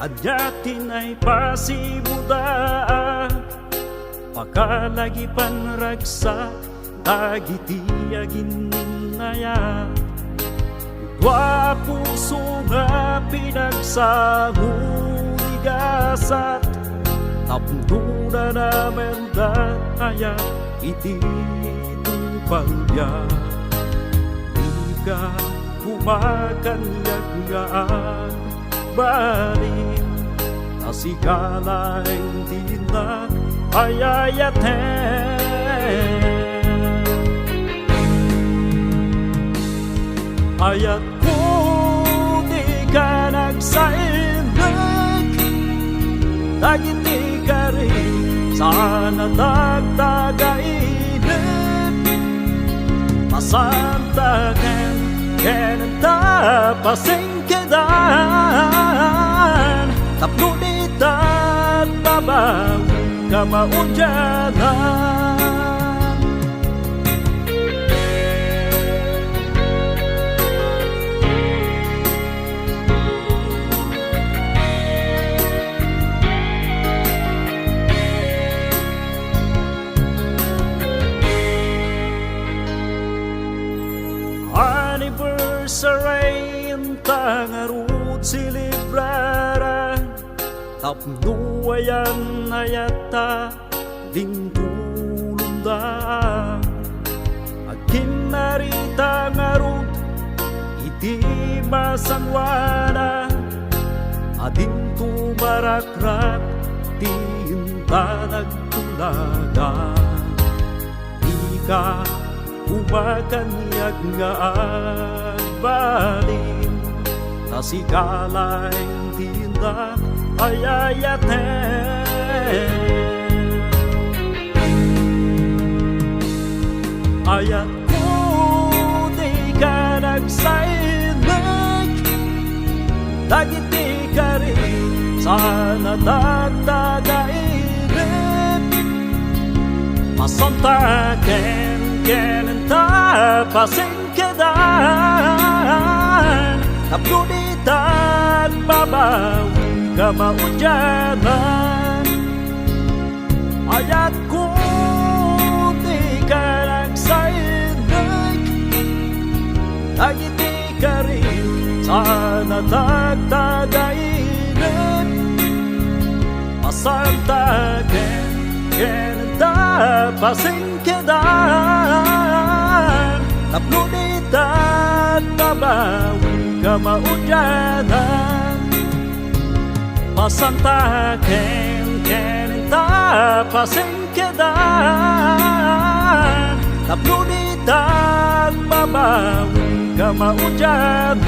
Adyatin ay pasimuda, pakalagi panragsa, dagitiagin ninaya. Dua puso nga pinagsahuligasat, tapnuna namin daya iti tupalya. Ika kumakanyag-ngaan baling nasigalaing tina ayayaten. Ayat ko di ka nagsainig, dagiti ka rin sana dagdagainip. Masantaken kenenta pasingkedan, tapnunitan babaw ka maudyanan. Anniversary tangarut silibraran, tapnuayan ayata dingtulundang. Aginarita ngarut iti masanwana, ading tumarakrak tinta nagtulagan. Ika umakanyag-ngaan baling nasigalaing tinda ayayaten. Ayat ko di ka nagsainig, dagiti ka rin sana dagdagainip. Masantaken kenenta pasingkedan, tapnunitan babaw ka maudyanan. Ayat ko di ka nagsainig, dagiti ka rin sana dagdagainip. Masantaken kenenta pasingkedan, tapnunitan babaw ka maudyanan. Masantaken kenenta pasingkedan, tapnunitan babaw ka maudyanan.